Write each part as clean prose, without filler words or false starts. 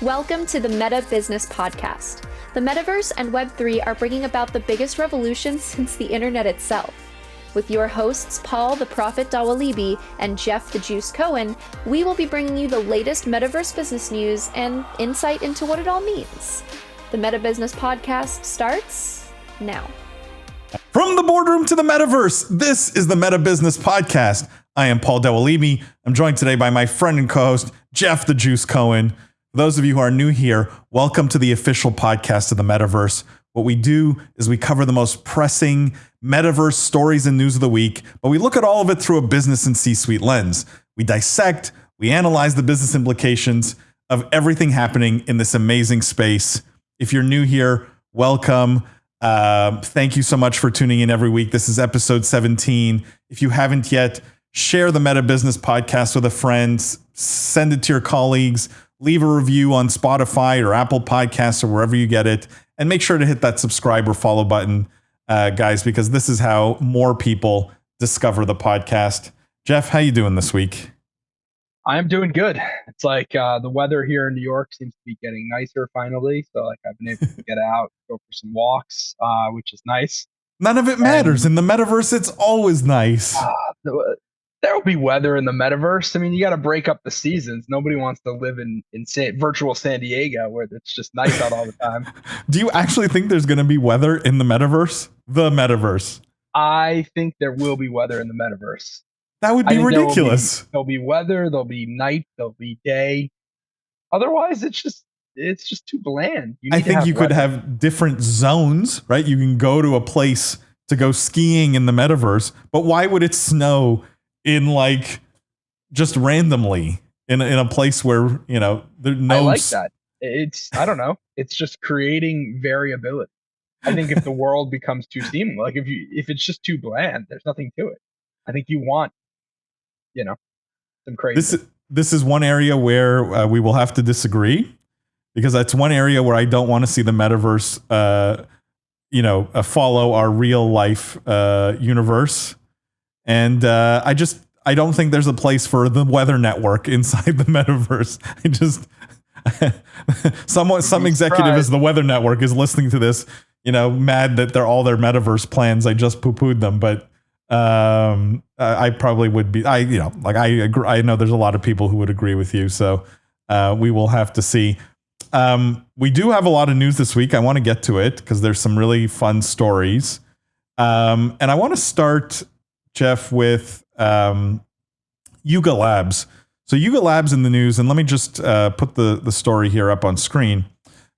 Welcome to the Meta Business Podcast. The Metaverse and Web3 are bringing about the biggest revolution since the internet itself. With your hosts, Paul the Prophet Dawalibi and Jeff the Juice Cohen, we will be bringing you the latest Metaverse business news and insight into what it all means. The Meta Business Podcast starts now. From the boardroom to the Metaverse, this is the Meta Business Podcast. I am Paul Dawalibi. I'm joined today by my friend and co-host, Jeff the Juice Cohen. For those of you who are new here, welcome to the official podcast of the Metaverse. What we do is we cover the most pressing Metaverse stories and news of the week, but we look at all of it through a business and C-suite lens. We dissect, we analyze the business implications of everything happening in this amazing space. If you're new here, welcome. Thank you so much for tuning in every week. This is episode 17. If you haven't yet, share the Meta Business Podcast with a friend, send it to your colleagues, leave a review on Spotify or Apple Podcasts or wherever you get it, and make sure to hit that subscribe or follow button, guys, because this is how more people discover the podcast. Jeff, how you doing this week? I'm doing good. It's like the weather here in New York seems to be getting nicer finally. So like I've been able to get out, go for some walks, which is nice. None of it matters. In the Metaverse, it's always nice. There will be weather in the Metaverse. I mean, you got to break up the seasons. Nobody wants to live in virtual San Diego where it's just nice out all the time. Do you actually think there's going to be weather in the Metaverse? The Metaverse. I think there will be weather in the Metaverse. That would be ridiculous. There'll be weather, there'll be night, there'll be day. Otherwise, it's just too bland. I think you could have different zones, right? You can go to a place to go skiing in the Metaverse, but why would it snow in like just randomly in a place where, you know, there's no. I like that. I don't know. It's just creating variability. I think if the world becomes too seamless, like if it's just too bland, there's nothing to it. I think you want, some crazy. This is one area where we will have to disagree, because that's one area where I don't want to see the Metaverse, follow our real life universe. And I don't think there's a place for the weather network inside the Metaverse. Some executive as the weather network is listening to this, mad that all their Metaverse plans, I just poo-pooed them, but I probably would be. I agree. I know there's a lot of people who would agree with you. So we will have to see. We do have a lot of news this week. I want to get to it because there's some really fun stories. And I want to start, Jeff, with Yuga Labs. So Yuga Labs in the news, and let me just put the story here up on screen.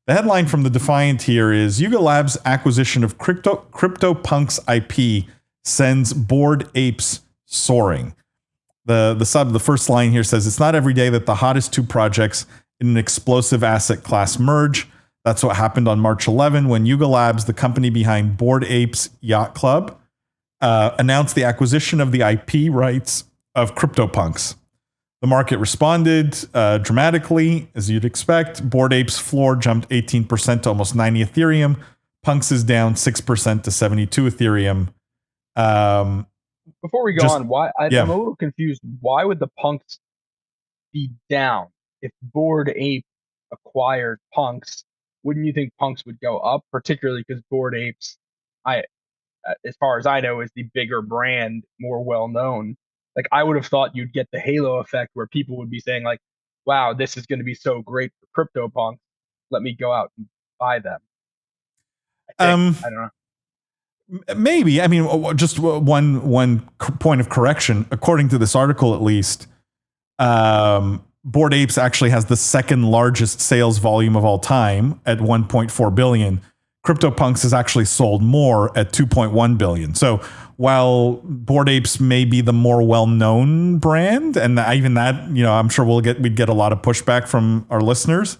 The headline from the Defiant here is Yuga Labs acquisition of CryptoPunks IP sends Bored Apes soaring. The first line here says, it's not every day that the hottest two projects in an explosive asset class merge. That's what happened on March 11 when Yuga Labs, the company behind Bored Apes Yacht Club, announced the acquisition of the IP rights of CryptoPunks. The market responded dramatically, as you'd expect. Bored Apes floor jumped 18% to almost 90 Ethereum. Punks is down 6% to 72 Ethereum. Before we go on, I'm a little confused. Why would the Punks be down? If Bored Ape acquired Punks, wouldn't you think Punks would go up? Particularly because Bored Apes, as far as I know, is the bigger brand, more well known. Like I would have thought you'd get the halo effect where people would be saying like, "Wow, this is going to be so great for CryptoPunks. Let me go out and buy them." I don't know. Maybe. I mean, just one point of correction. According to this article, at least, Bored Apes actually has the second largest sales volume of all time at 1.4 billion. CryptoPunks has actually sold more at 2.1 billion. So while Bored Apes may be the more well-known brand, and even that, I'm sure we'd get a lot of pushback from our listeners.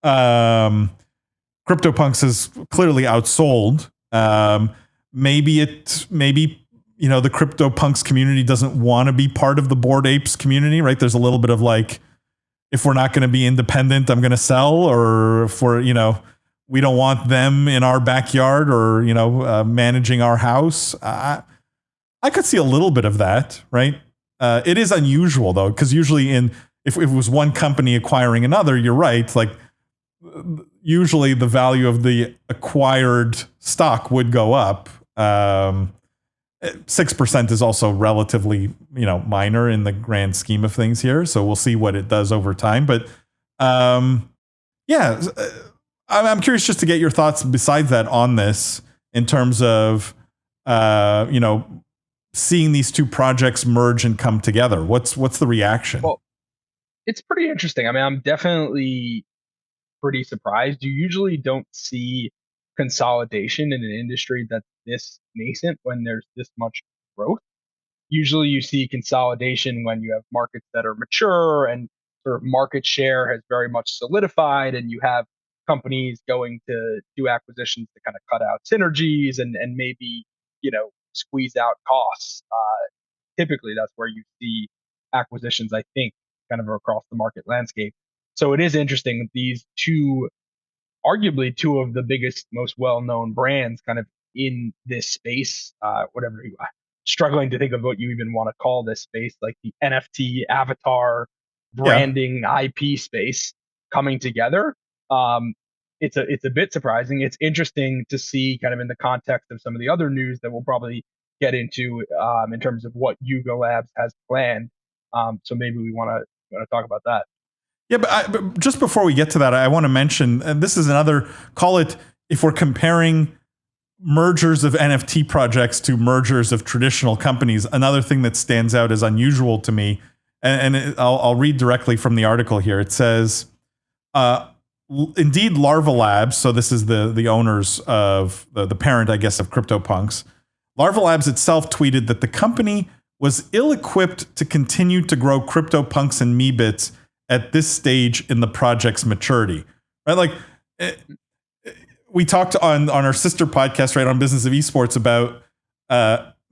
CryptoPunks is clearly outsold. Maybe the CryptoPunks community doesn't want to be part of the Bored Apes community, right? There's a little bit of like, if we're not going to be independent, I'm going to sell, or if we're, we don't want them in our backyard or, managing our house. I could see a little bit of that, right? It is unusual though, because usually if it was one company acquiring another, you're right. Like usually the value of the acquired stock would go up. 6% is also relatively, minor in the grand scheme of things here. So we'll see what it does over time. But yeah, I'm curious just to get your thoughts besides that on this in terms of, seeing these two projects merge and come together. What's the reaction? Well, it's pretty interesting. I mean, I'm definitely pretty surprised. You usually don't see consolidation in an industry that's this nascent when there's this much growth. Usually you see consolidation when you have markets that are mature and sort of market share has very much solidified, and you have companies going to do acquisitions to kind of cut out synergies and maybe, squeeze out costs. Typically that's where you see acquisitions, I think, kind of across the market landscape. So it is interesting that these two, arguably two of the biggest, most well-known brands kind of in this space, whatever you struggling to think of what you even want to call this space, like the NFT avatar branding IP space coming together. It's a bit surprising. It's interesting to see kind of in the context of some of the other news that we'll probably get into in terms of what Yuga Labs has planned. So maybe we want to talk about that. Yeah, but just before we get to that, I want to mention, and this is another, call it, if we're comparing mergers of NFT projects to mergers of traditional companies, another thing that stands out as unusual to me, I'll read directly from the article here. It says, indeed, Larva Labs, so this is the owners of, the parent, I guess, of CryptoPunks. Larva Labs itself tweeted that the company was ill-equipped to continue to grow CryptoPunks and Meebits at this stage in the project's maturity, right? Like we talked on our sister podcast, right, on Business of Esports about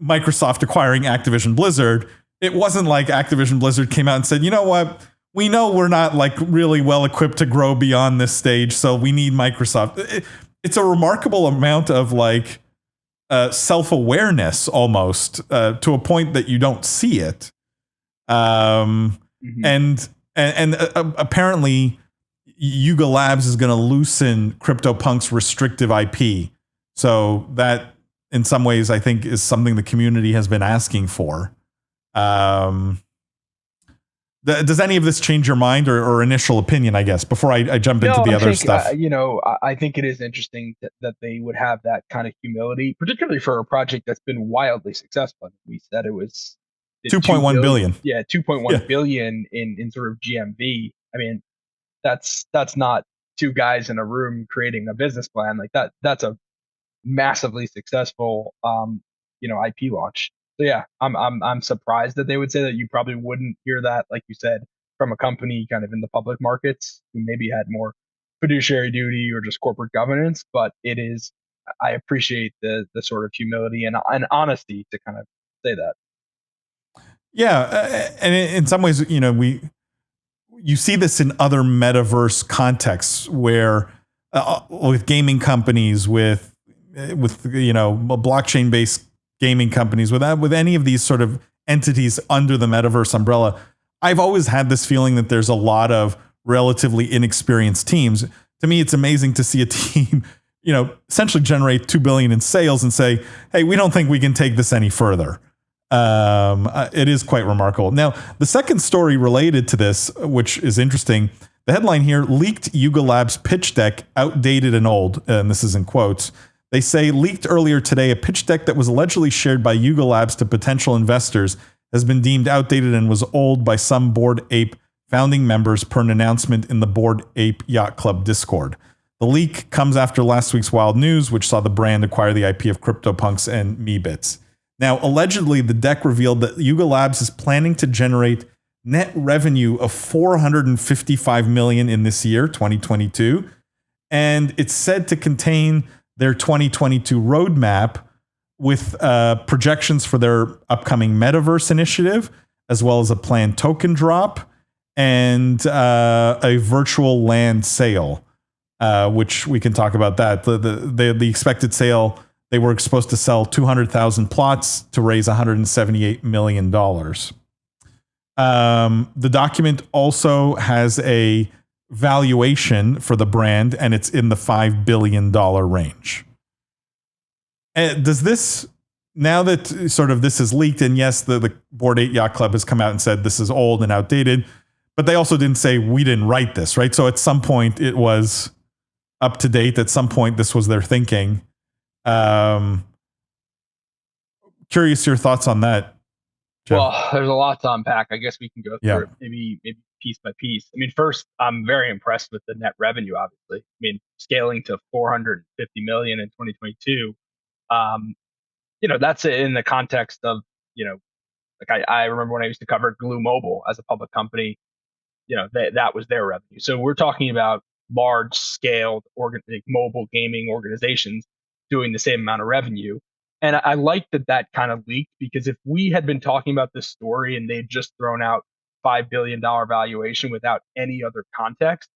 Microsoft acquiring Activision Blizzard. It wasn't like Activision Blizzard came out and said, you know what, we know we're not like really well equipped to grow beyond this stage, so we need Microsoft. It's a remarkable amount of like self-awareness almost to a point that you don't see it. And apparently Yuga Labs is going to loosen CryptoPunks restrictive IP. So that in some ways I think is something the community has been asking for. Does any of this change your mind or initial opinion, I guess, before I jump into the other stuff? I think it is interesting that they would have that kind of humility, particularly for a project that's been wildly successful. We said it was 2.1 billion. Yeah, 2.1 billion in sort of GMV. I mean, that's not two guys in a room creating a business plan like that. That's a massively successful IP launch. So yeah, I'm surprised that they would say that. You probably wouldn't hear that, like you said, from a company kind of in the public markets who maybe had more fiduciary duty or just corporate governance. But it is, I appreciate the sort of humility and honesty to kind of say that. Yeah, and in some ways, you see this in other metaverse contexts where with gaming companies, with blockchain based gaming companies, with any of these sort of entities under the metaverse umbrella, I've always had this feeling that there's a lot of relatively inexperienced teams. To me, it's amazing to see a team, essentially generate 2 billion in sales and say, hey, we don't think we can take this any further. It is quite remarkable. Now, the second story related to this, which is interesting, the headline here, leaked Yuga Labs pitch deck, outdated and old, and this is in quotes. They say, leaked earlier today, a pitch deck that was allegedly shared by Yuga Labs to potential investors has been deemed outdated and was old by some Bored Ape founding members per an announcement in the Bored Ape Yacht Club Discord. The leak comes after last week's wild news, which saw the brand acquire the IP of CryptoPunks and Meebits. Now, allegedly, the deck revealed that Yuga Labs is planning to generate net revenue of $455 million in this year, 2022, and it's said to contain their 2022 roadmap with projections for their upcoming Metaverse initiative, as well as a planned token drop and a virtual land sale, which we can talk about that. The expected sale, they were supposed to sell 200,000 plots to raise $178 million. The document also has a valuation for the brand, and it's in the $5 billion range. And does this, now that sort of this is leaked, and yes, the Bored Apes Yacht Club has come out and said this is old and outdated, but they also didn't say we didn't write this, right? So at some point it was up to date. At some point this was their thinking. Curious your thoughts on that, Jeff. Well, there's a lot to unpack. I guess we can go through it maybe piece by piece. I mean, first, I'm very impressed with the net revenue, obviously. I mean, scaling to 450 million in 2022. That's in the context of, like I remember when I used to cover Glue Mobile as a public company, that was their revenue. So we're talking about large scaled mobile gaming organizations doing the same amount of revenue. And I like that kind of leaked, because if we had been talking about this story and they'd just thrown out $5 billion valuation without any other context,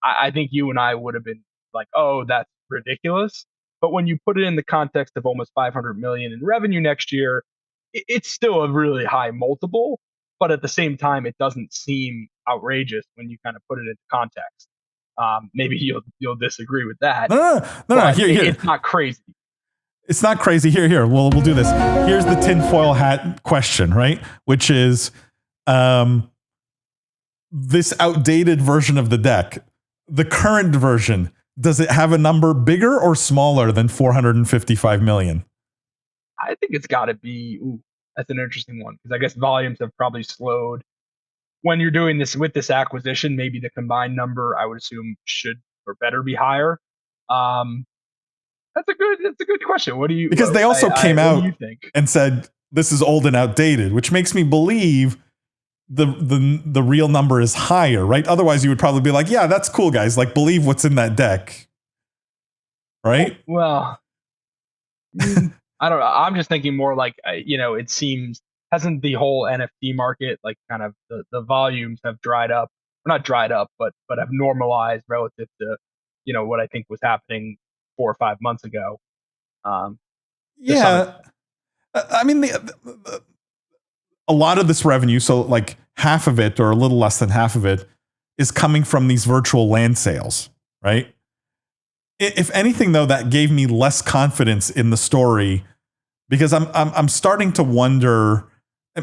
I think you and I would have been like, oh, that's ridiculous. But when you put it in the context of almost 500 million in revenue next year, it's still a really high multiple. But at the same time, it doesn't seem outrageous when you kind of put it into context. Maybe you'll disagree with that. No. Here. It's not crazy. It's not crazy. Here. We'll do this. Here's the tinfoil hat question, right? Which is, this outdated version of the deck, the current version, does it have a number bigger or smaller than 455 million? I think it's got to be. That's an interesting one, because I guess volumes have probably slowed. When you're doing this with this acquisition, maybe the combined number, I would assume, should or better be higher. That's a good question. What do you? Because they also came out and said this is old and outdated, which makes me believe the real number is higher, right? Otherwise, you would probably be like, yeah, that's cool, guys. Like, believe what's in that deck, right? Well, I don't know. I'm just thinking more like, it seems, hasn't the whole NFT market, like, kind of the volumes have dried up, or not dried up, but have normalized relative to, what I think was happening 4 or 5 months ago. Yeah. I mean, a lot of this revenue, so like half of it or a little less than half of it, is coming from these virtual land sales, right? If anything, though, that gave me less confidence in the story, because I'm starting to wonder,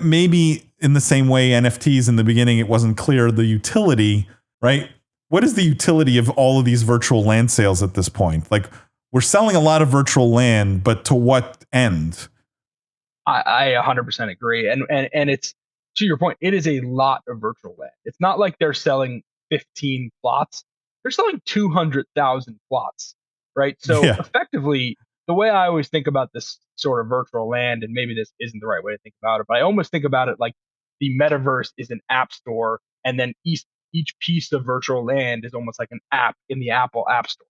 maybe in the same way NFTs in the beginning, it wasn't clear the utility, right? What is the utility of all of these virtual land sales at this point? Like, we're selling a lot of virtual land, but to what end? I 100% agree. And it's, to your point, it is a lot of virtual land. It's not like they're selling 15 plots. They're selling 200,000 plots, right? So effectively, the way I always think about this sort of virtual land, and maybe this isn't the right way to think about it, but I almost think about it like the metaverse is an app store, and then each piece of virtual land is almost like an app in the Apple App Store.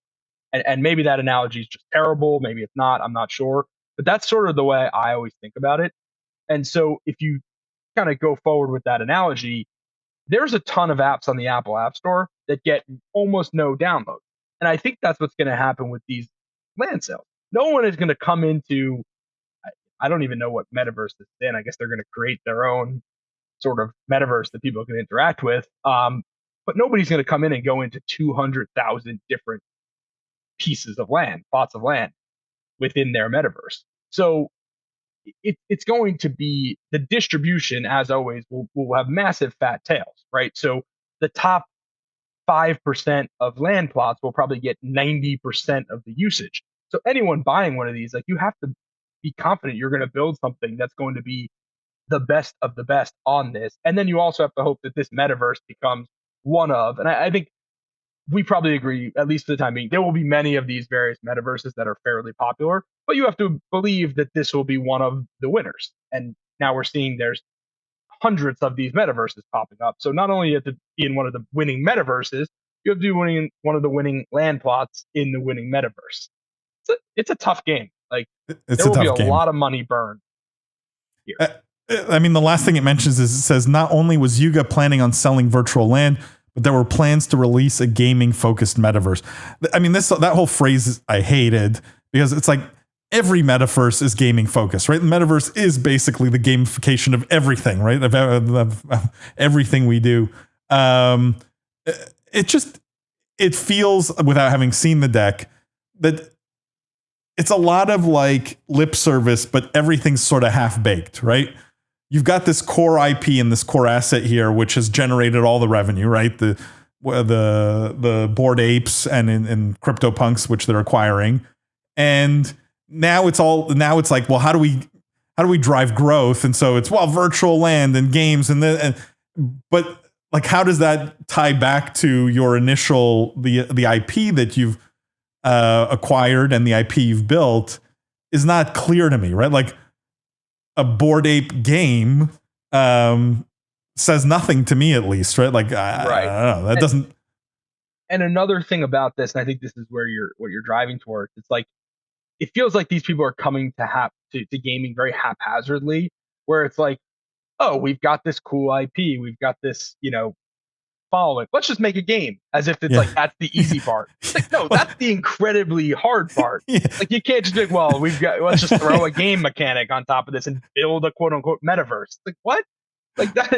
And maybe that analogy is just terrible. Maybe it's not. I'm not sure. But that's sort of the way I always think about it. And so if you kind of go forward with that analogy, there's a ton of apps on the Apple App Store that get almost no download. And I think that's what's going to happen with these land sales. No one is going to come into, I don't even know what metaverse is in. I guess they're going to create their own sort of metaverse that people can interact with. But nobody's going to come in and go into 200,000 different pieces of land, plots of land within their metaverse. So it's going to be, the distribution, as always, will have massive fat tails, right? So the top 5% of land plots will probably get 90% of the usage. So anyone buying one of these, like, you have to be confident you're going to build something that's going to be the best of the best on this. And then you also have to hope that this metaverse becomes one of, and I think we probably agree, at least for the time being, there will be many of these various metaverses that are fairly popular, but you have to believe that this will be one of the winners. And now we're seeing there's hundreds of these metaverses popping up. So not only you have to be in one of the winning metaverses, you have to be winning one of the winning land plots in the winning metaverse. It's a tough game. Like, there will be a lot of money burned here. I mean, the last thing it mentions is, it says not only was Yuga planning on selling virtual land, but there were plans to release a gaming-focused metaverse. I mean, that whole phrase I hated, because it's like every metaverse is gaming-focused, right? The metaverse is basically the gamification of everything, right? Of everything we do. it feels, without having seen the deck, that it's a lot of like lip service, but everything's sort of half baked, right? You've got this core IP and this core asset here, which has generated all the revenue, right? The Bored Apes and CryptoPunks, which they're acquiring, and now it's like, well, how do we drive growth? And so it's, well, virtual land and games but like, how does that tie back to your initial the IP that you've acquired and the IP you've built is not clear to me, right? Like a Bored Ape game says nothing to me, at least, right? Like I don't know, that doesn't. And another thing about this, and I think this is where what you're driving towards, it's like it feels like these people are coming to gaming very haphazardly, where it's like, oh, we've got this cool IP, we've got this, following. Let's just make a game, as if it's like that's the easy part. It's like, no, that's the incredibly hard part. Yeah. Like you can't just be like, well, let's just throw a game mechanic on top of this and build a quote unquote metaverse. It's like, what? Like that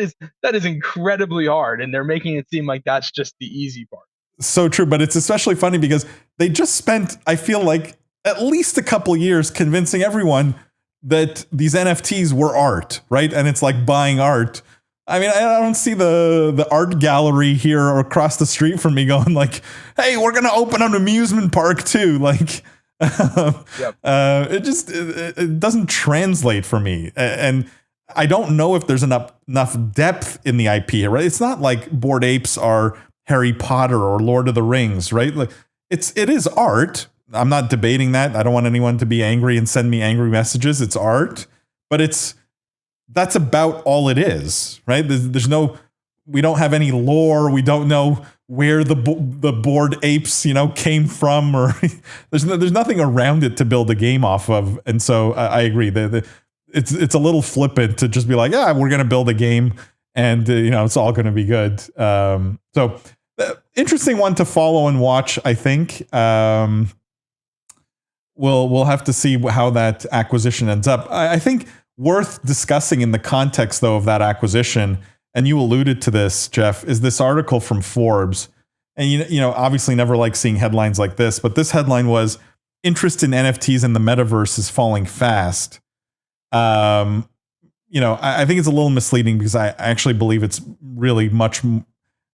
is incredibly hard, and they're making it seem like that's just the easy part. So true, but it's especially funny because they just spent, I feel like, at least a couple years convincing everyone that these NFTs were art, right? And it's like buying art. I mean, I don't see the art gallery here or across the street from me going like, hey, we're going to open an amusement park too. Like, yep. It doesn't translate for me. And I don't know if there's enough depth in the IP, right? It's not like Bored Apes are Harry Potter or Lord of the Rings, right? Like it is art. I'm not debating that. I don't want anyone to be angry and send me angry messages. It's art, but that's about all it is, right? We don't have any lore. We don't know where the Bored Apes, came from, or there's nothing around it to build a game off of. And so I agree that it's a little flippant to just be like, yeah, we're going to build a game and it's all going to be good. So interesting one to follow and watch, I think. We'll have to see how that acquisition ends up. I think worth discussing in the context, though, of that acquisition, and you alluded to this, Jeff, is this article from Forbes. And, obviously never like seeing headlines like this, but this headline was, interest in NFTs in the metaverse is falling fast. I think it's a little misleading because I actually believe it's really much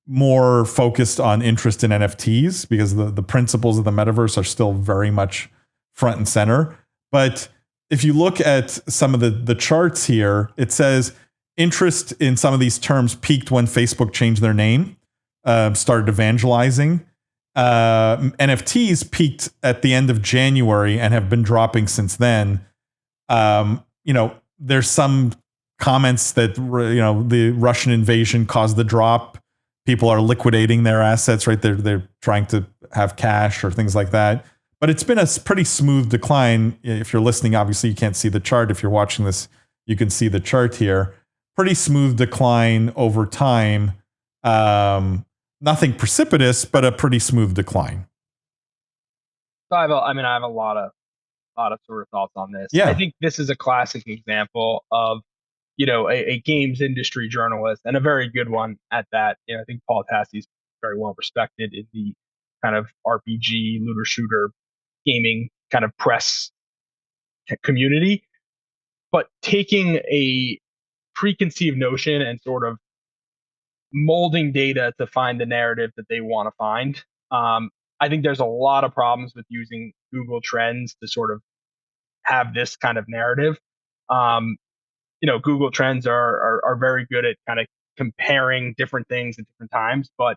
more focused on interest in NFTs because the principles of the metaverse are still very much front and center. But if you look at some of the charts here, it says interest in some of these terms peaked when Facebook changed their name, started evangelizing. NFTs peaked at the end of January and have been dropping since then. There's some comments that, the Russian invasion caused the drop. People are liquidating their assets, right? They're trying to have cash or things like that. But it's been a pretty smooth decline. If you're listening, obviously you can't see the chart. If you're watching this, you can see the chart here. Pretty smooth decline over time. Nothing precipitous, but a pretty smooth decline. So I have a lot of sort of thoughts on this. Yeah. I think this is a classic example of, a games industry journalist, and a very good one at that. I think Paul Tassi's very well respected in the kind of RPG, looter shooter, gaming kind of press community, but taking a preconceived notion and sort of molding data to find the narrative that they want to find. I think there's a lot of problems with using Google Trends to sort of have this kind of narrative. Google Trends are very good at kind of comparing different things at different times, but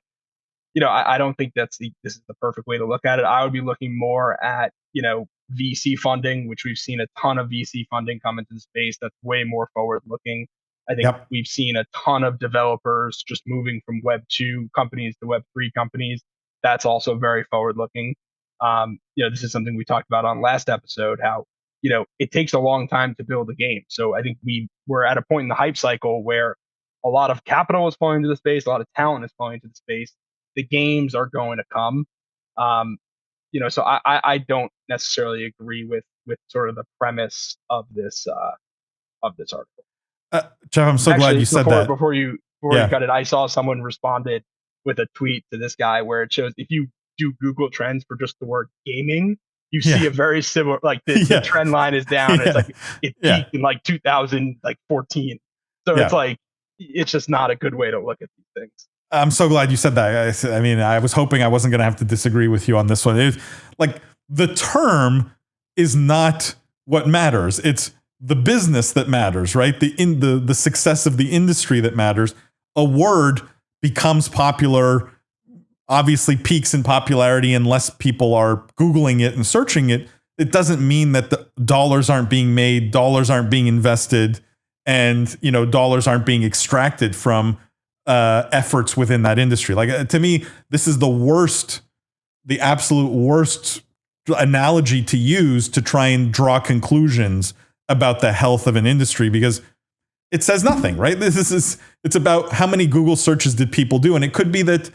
I don't think this is the perfect way to look at it. I would be looking more at, VC funding, which we've seen a ton of VC funding come into the space. That's way more forward looking. I think we've seen a ton of developers just moving from Web 2 companies to Web 3 companies. That's also very forward looking. This is something we talked about on last episode, how, it takes a long time to build a game. So I think we're at a point in the hype cycle where a lot of capital is flowing into the space, a lot of talent is flowing into the space. The games are going to come. So I don't necessarily agree with sort of the premise of this article. Jeff, I'm so glad you said that. Before you cut it, I saw someone responded with a tweet to this guy where it shows if you do Google Trends for just the word gaming, you Yeah. see a very similar, like the Yeah. trend line is down. Yeah. It's like it Yeah. peaked in like 2014. So Yeah. it's like, it's just not a good way to look at these things. I'm so glad you said that. I mean, I was hoping I wasn't going to have to disagree with you on this one. Like the term is not what matters. It's the business that matters, right? The success of the industry that matters. A word becomes popular, obviously peaks in popularity unless people are Googling it and searching it. It doesn't mean that the dollars aren't being made, dollars aren't being invested, and dollars aren't being extracted from efforts within that industry. Like to me, this is the absolute worst analogy to use to try and draw conclusions about the health of an industry, because it says nothing, right? It's about how many Google searches did people do. And it could be that,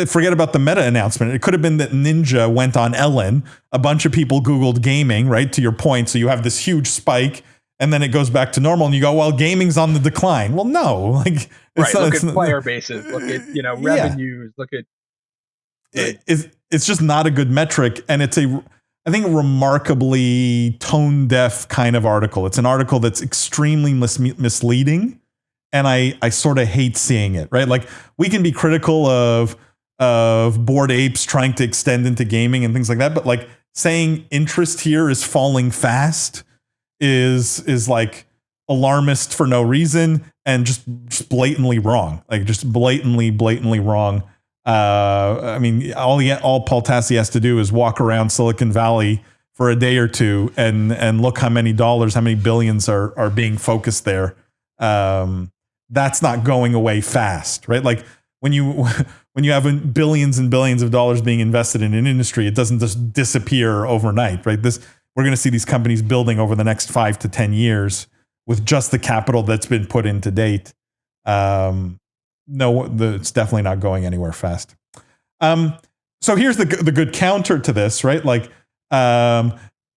forget about the Meta announcement. It could have been that Ninja went on Ellen. A bunch of people Googled gaming, right? To your point. So you have this huge spike and then it goes back to normal and you go, well, gaming's on the decline. Well, no, like, look at player bases, look at, revenues, look at. It's just not a good metric. And it's I think, a remarkably tone deaf kind of article. It's an article that's extremely misleading. And I sort of hate seeing it, right? Like we can be critical of Bored Apes trying to extend into gaming and things like that. But like saying interest here is falling fast is like alarmist for no reason and just blatantly wrong. Like just blatantly wrong. I mean, all Paul Tassi has to do is walk around Silicon Valley for a day or two and look how many billions are being focused there. That's not going away fast, right? Like when you have billions and billions of dollars being invested in an industry, it doesn't just disappear overnight, right? We're going to see these companies building over the next 5 to 10 years with just the capital that's been put in to date. It's definitely not going anywhere fast. So here's the good counter to this, right? Like,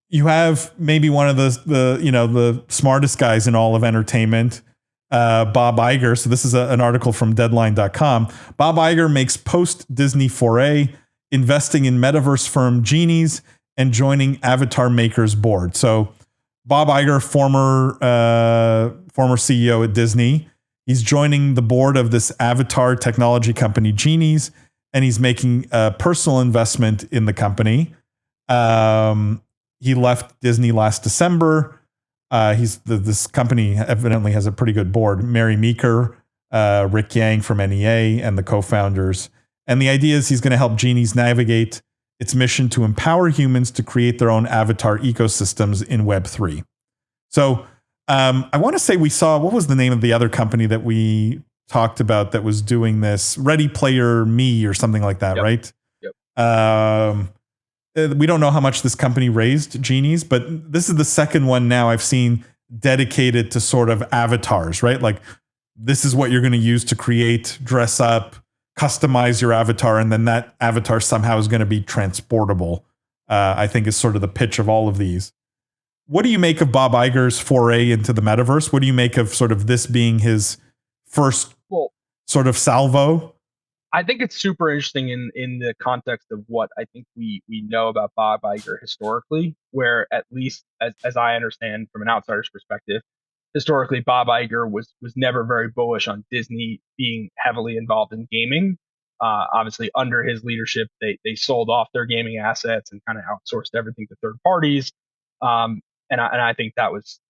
you have maybe one of the smartest guys in all of entertainment, Bob Iger. So this is an article from Deadline.com. Bob Iger makes post-Disney foray, investing in metaverse firm Genies and joining avatar makers board. So Bob Iger, former CEO at Disney, he's joining the board of this avatar technology company, Genies, and he's making a personal investment in the company. He left Disney last December. This company evidently has a pretty good board. Mary Meeker, Rick Yang from NEA, and the co-founders. And the idea is he's going to help Genies navigate its mission to empower humans to create their own avatar ecosystems in Web3. So I want to say we saw, what was the name of the other company that we talked about that was doing this? Ready Player Me or something like that, right? Yep. We don't know how much this company raised, Genies, but this is the second one now I've seen dedicated to sort of avatars, right? Like this is what you're going to use to create, dress up, customize your avatar, and then that avatar somehow is going to be transportable. I think is sort of the pitch of all of these. What do you make of Bob Iger's foray into the metaverse? What do you make of sort of this being his first sort of salvo? I think it's super interesting in the context of what I think we know about Bob Iger historically, where at least as I understand from an outsider's perspective, historically Bob Iger was never very bullish on Disney being heavily involved in gaming. Obviously, under his leadership, they sold off their gaming assets and kind of outsourced everything to third parties. And I think that was,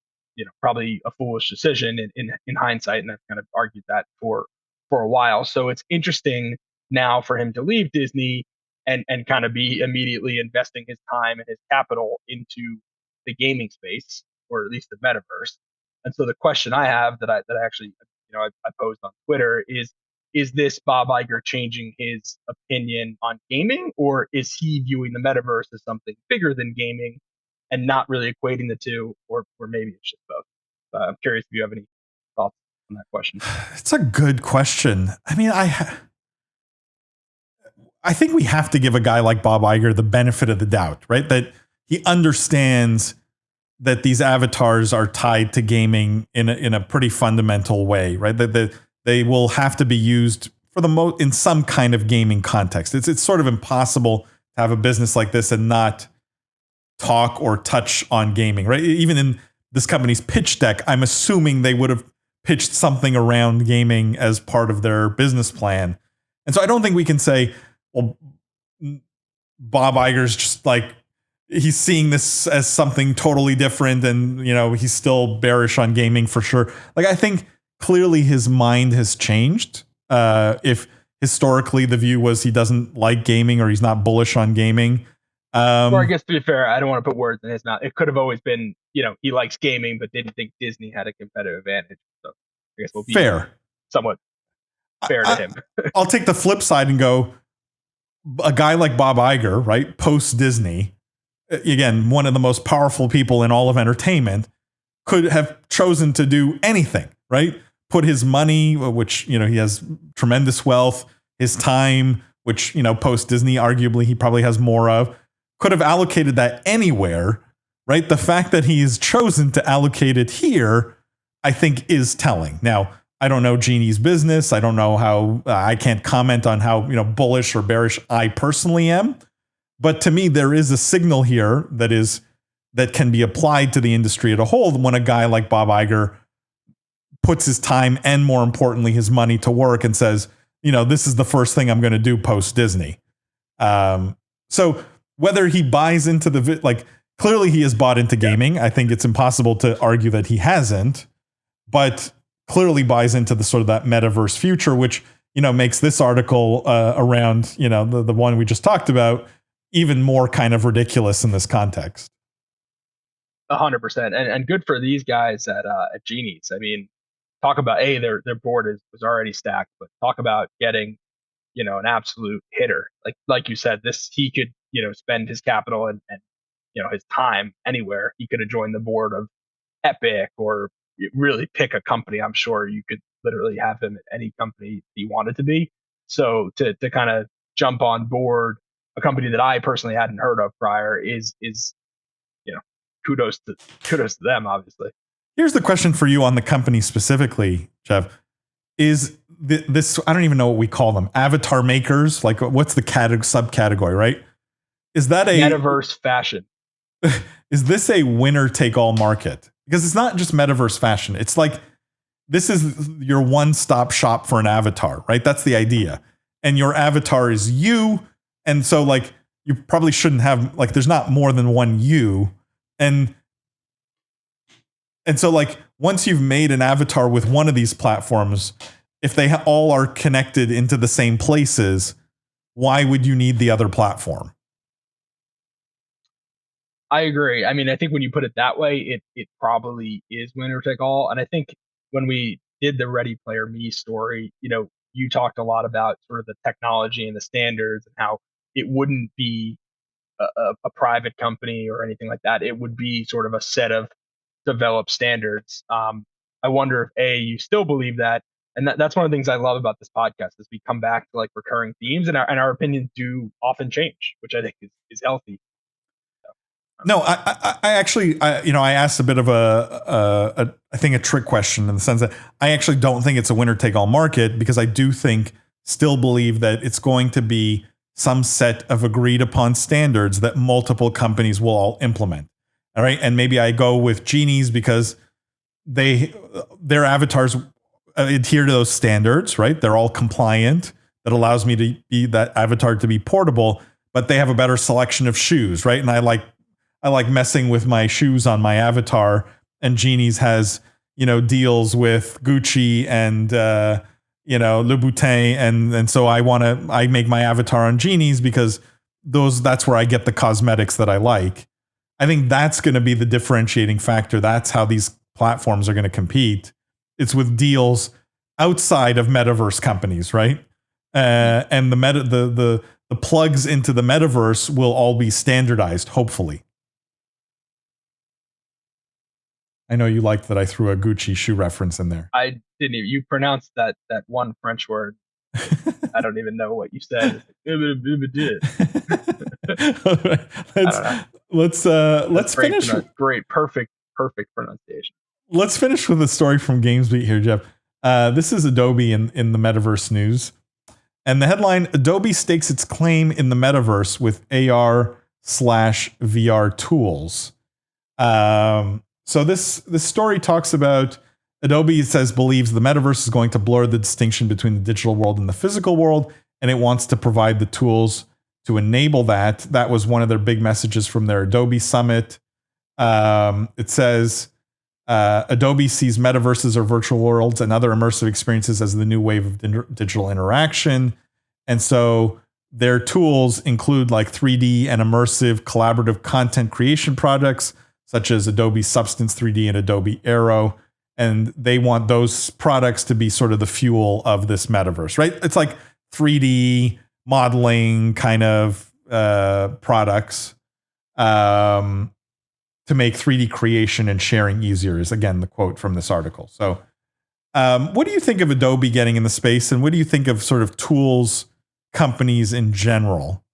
probably a foolish decision in hindsight, and I've kind of argued that for a while. So it's interesting now for him to leave Disney and kind of be immediately investing his time and his capital into the gaming space, or at least the metaverse. And so the question I have that I actually, I posed on Twitter is this Bob Iger changing his opinion on gaming, or is he viewing the metaverse as something bigger than gaming and not really equating the two, or maybe it's just both? I'm curious if you have any thoughts on that question. It's a good question. I mean, I think we have to give a guy like Bob Iger the benefit of the doubt, right? That he understands that these avatars are tied to gaming in a pretty fundamental way, right? That they will have to be used in some kind of gaming context. It's sort of impossible to have a business like this and not talk or touch on gaming, right? Even in this company's pitch deck, I'm assuming they would have pitched something around gaming as part of their business plan. And so I don't think we can say, well, Bob Iger's just like, he's seeing this as something totally different, and he's still bearish on gaming for sure. Like, I think clearly his mind has changed. If historically the view was he doesn't like gaming or he's not bullish on gaming. Or I guess, to be fair, I don't want to put words in his mouth. It could have always been, he likes gaming, but didn't think Disney had a competitive advantage. So I guess we'll be somewhat fair to him. I'll take the flip side and go, a guy like Bob Iger, right, post Disney, again, one of the most powerful people in all of entertainment, could have chosen to do anything, right? Put his money, which, he has tremendous wealth, his time, which, post Disney, arguably he probably has more of, could have allocated that anywhere, right? The fact that he's chosen to allocate it here, I think, is telling. Now, I don't know Genie's business. I don't know how, I can't comment on how, bullish or bearish I personally am. But to me, there is a signal here that can be applied to the industry as a whole when a guy like Bob Iger puts his time and, more importantly, his money to work and says, this is the first thing I'm going to do post Disney. So whether he buys into clearly he has bought into gaming. I think it's impossible to argue that he hasn't, but clearly buys into the sort of that metaverse future, which, makes this article around, the one we just talked about even more kind of ridiculous in this context. 100%. And good for these guys at Genies. I mean, talk about their board was already stacked, but talk about getting, an absolute hitter. Like you said, he could, spend his capital and his time anywhere. He could have joined the board of Epic or really pick a company. I'm sure you could literally have him at any company he wanted to be. So to kind of jump on board a company that I personally hadn't heard of prior is kudos to them, obviously. Here's the question for you on the company specifically, Jeff. Is this, I don't even know what we call them, avatar makers? Like, what's the subcategory, right? Is that a metaverse fashion? Is this a winner take all market? Because it's not just metaverse fashion. It's like, this is your one-stop shop for an avatar, right? That's the idea. And your avatar is you. And so you probably shouldn't have, there's not more than one you. And so once you've made an avatar with one of these platforms, if they all are connected into the same places, why would you need the other platform? I agree. I mean, I think when you put it that way, it probably is winner take all. And I think when we did the Ready Player Me story, you talked a lot about sort of the technology and the standards and how it wouldn't be a private company or anything like that. It would be sort of a set of developed standards. I wonder if you still believe that, and that's one of the things I love about this podcast is we come back to recurring themes, and our opinions do often change, which I think is healthy. No, I actually, I asked a bit of I think a trick question in the sense that I actually don't think it's a winner take all market, because I do still believe that it's going to be some set of agreed upon standards that multiple companies will all implement. All right. And maybe I go with Genies because their avatars adhere to those standards, right? They're all compliant. That allows me to be that avatar to be portable, but they have a better selection of shoes, right? And I like messing with my shoes on my avatar, and Genies has, deals with Gucci and, Louboutin. And so I make my avatar on Genies because that's where I get the cosmetics that I like. I think that's going to be the differentiating factor. That's how these platforms are going to compete. It's with deals outside of metaverse companies, right? And the plugs into the metaverse will all be standardized, hopefully. I know you liked that I threw a Gucci shoe reference in there. I didn't even. You pronounced that one French word. I don't even know what you said. Let's finish. Great, perfect pronunciation. Let's finish with a story from GamesBeat here, Jeff. This is Adobe in the Metaverse news. And the headline, Adobe stakes its claim in the metaverse with AR/VR tools. So this story talks about Adobe, it says, believes the metaverse is going to blur the distinction between the digital world and the physical world, and it wants to provide the tools to enable that. That was one of their big messages from their Adobe Summit. It says Adobe sees metaverses or virtual worlds and other immersive experiences as the new wave of digital interaction. And so their tools include like 3D and immersive collaborative content creation projects, such as Adobe Substance 3D and Adobe Aero. And they want those products to be sort of the fuel of this metaverse, right? It's like 3D modeling kind of products to make 3D creation and sharing easier is, again, the quote from this article. So what do you think of Adobe getting in the space, and what do you think of sort of tools companies in general?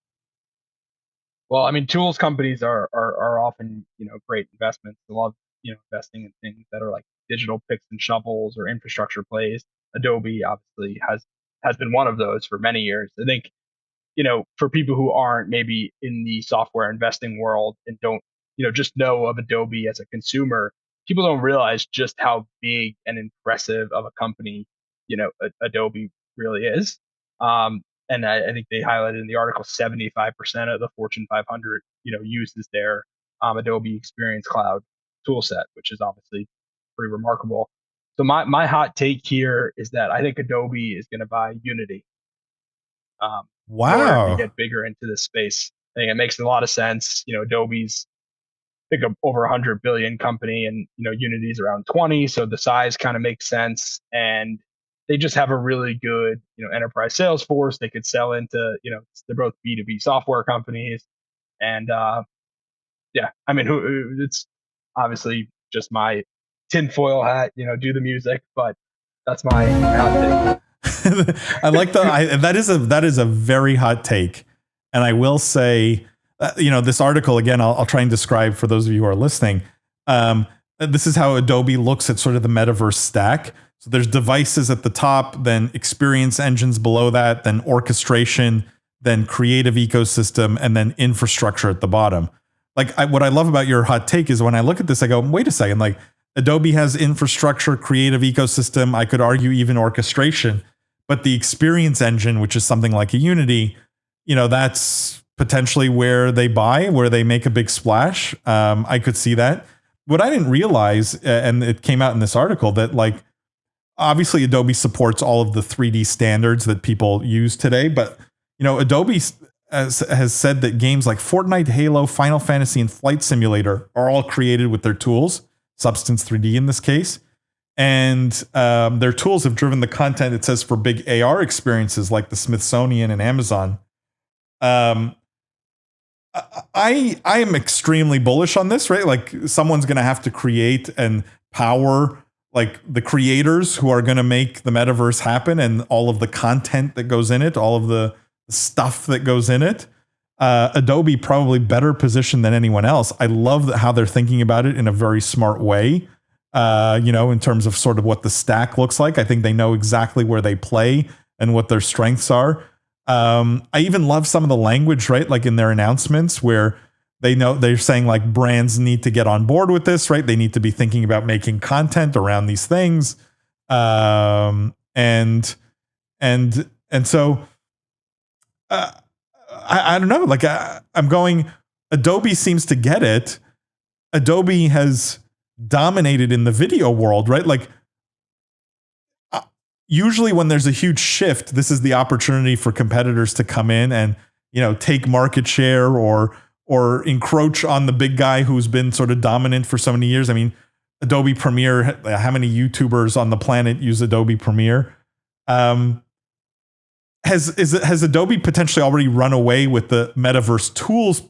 Well, I mean, tools companies are often, great investments. I love, investing in things that are like digital picks and shovels or infrastructure plays. Adobe obviously has been one of those for many years. I think, for people who aren't maybe in the software investing world and don't, just know of Adobe as a consumer, people don't realize just how big and impressive of a company, Adobe really is. And I think they highlighted in the article 75% of the Fortune 500, uses their Adobe Experience Cloud toolset, which is obviously pretty remarkable. So my hot take here is that I think Adobe is going to buy Unity in order to Wow. get bigger into this space. I think it makes a lot of sense. Adobe's think of over 100 billion company, and Unity's around 20, so the size kind of makes sense. And they just have a really good enterprise sales force. They could sell into they're both B2B software companies, and yeah, I mean, it's obviously just my tinfoil hat, do the music, but that's my hot take. I like that is a very hot take, and I will say, this article again. I'll try and describe for those of you who are listening. This is how Adobe looks at sort of the metaverse stack. So there's devices at the top, then experience engines below that, then orchestration, then creative ecosystem, and then infrastructure at the bottom. Like what I love about your hot take is when I look at this, I go, wait a second, like Adobe has infrastructure, creative ecosystem. I could argue even orchestration, but the experience engine, which is something like a Unity, that's potentially where they make a big splash. I could see that. What I didn't realize, and it came out in this article, that like obviously Adobe supports all of the 3D standards that people use today, but Adobe has said that games like Fortnite, Halo, Final Fantasy, and Flight Simulator are all created with their tools, Substance 3D in this case. And their tools have driven the content, it says, for big AR experiences like the Smithsonian and Amazon. I am extremely bullish on this, right? Like someone's going to have to create and power like the creators who are going to make the metaverse happen, and all of the content that goes in it, all of the stuff that goes in it. Adobe probably better positioned than anyone else. I love how they're thinking about it in a very smart way. In terms of sort of what the stack looks like. I think they know exactly where they play and what their strengths are. I even love some of the language, right? Like in their announcements where they're saying like brands need to get on board with this, right? They need to be thinking about making content around these things. And so I don't know, like I'm going, Adobe seems to get it. Adobe has dominated in the video world, right? Like usually when there's a huge shift, this is the opportunity for competitors to come in and, take market share or encroach on the big guy who's been sort of dominant for so many years. I mean, Adobe Premiere, how many YouTubers on the planet use Adobe Premiere? Has Adobe potentially already run away with the metaverse tools,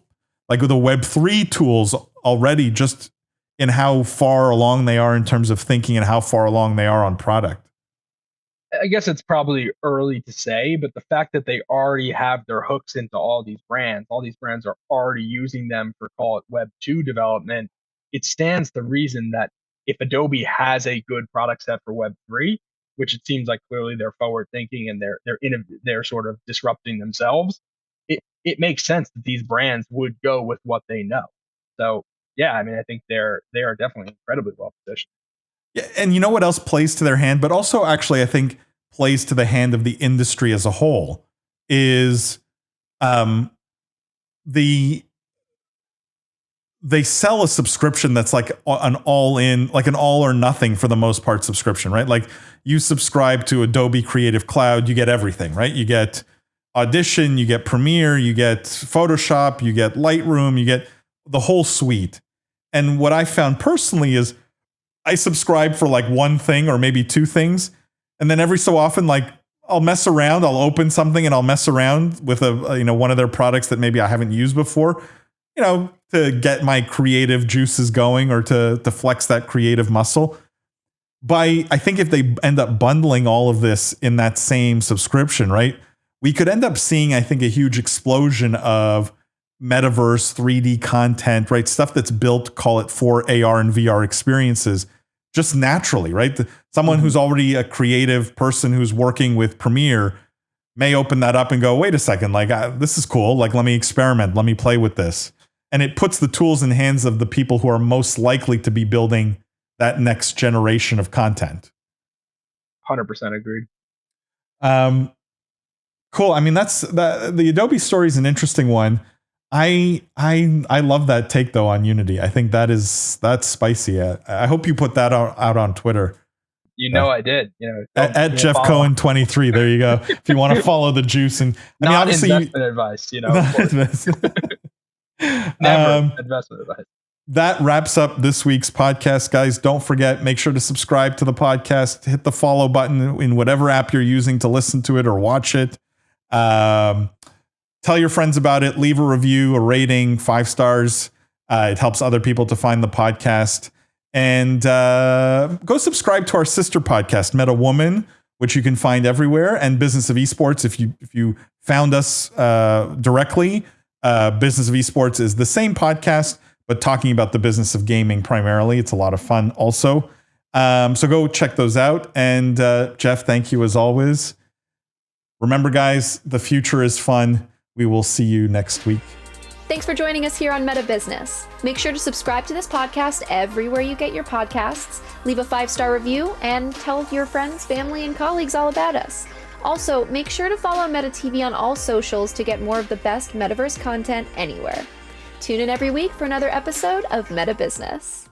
like with the Web3 tools already, just in how far along they are in terms of thinking and how far along they are on product? I guess it's probably early to say, but the fact that they already have their hooks into all these brands are already using them for, call it, Web 2 development. It stands to reason that if Adobe has a good product set for Web 3, which it seems like clearly they're forward thinking and they're sort of disrupting themselves. It makes sense that these brands would go with what they know. So yeah, I mean, I think they are definitely incredibly well positioned. Yeah, and you know what else plays to their hand, but also actually I think plays to the hand of the industry as a whole is they sell a subscription that's like an all-in, like an all or nothing for the most part subscription, right? Like you subscribe to Adobe Creative Cloud, you get everything, right? You get Audition, you get Premiere, you get Photoshop, you get Lightroom, you get the whole suite. And what I found personally is I subscribe for like one thing or maybe two things. And then every so often, like I'll mess around, I'll open something and I'll mess around with one of their products that maybe I haven't used before, to get my creative juices going or to flex that creative muscle. I think if they end up bundling all of this in that same subscription, right, we could end up seeing, I think, a huge explosion of metaverse 3D content, right? Stuff that's built, call it, for AR and VR experiences just naturally, right? Someone who's already a creative person who's working with Premiere may open that up and go, wait a second, like this is cool. Like, let me experiment. Let me play with this. And it puts the tools in the hands of the people who are most likely to be building that next generation of content. 100% agreed. Cool. I mean, the Adobe story is an interesting one. I love that take though on Unity. I think that's spicy. I hope you put that out on Twitter. I did. At Jeff Cohen 23. There you go. If you want to follow the juice, and I mean, obviously, investment advice. Never investment advice. That wraps up this week's podcast, guys. Don't forget, make sure to subscribe to the podcast. Hit the follow button in whatever app you're using to listen to it or watch it. Tell your friends about it. Leave a review, a rating, 5 stars. It helps other people to find the podcast. And go subscribe to our sister podcast, Meta Woman, which you can find everywhere, and Business of Esports. If you found us directly, Business of Esports is the same podcast, but talking about the business of gaming primarily. It's a lot of fun also. So go check those out. And Jeff, thank you as always. Remember, guys, the future is fun. We will see you next week. Thanks for joining us here on Meta Business. Make sure to subscribe to this podcast everywhere you get your podcasts, leave a 5-star review, and tell your friends, family, and colleagues all about us. Also, make sure to follow Meta TV on all socials to get more of the best metaverse content anywhere. Tune in every week for another episode of Meta Business.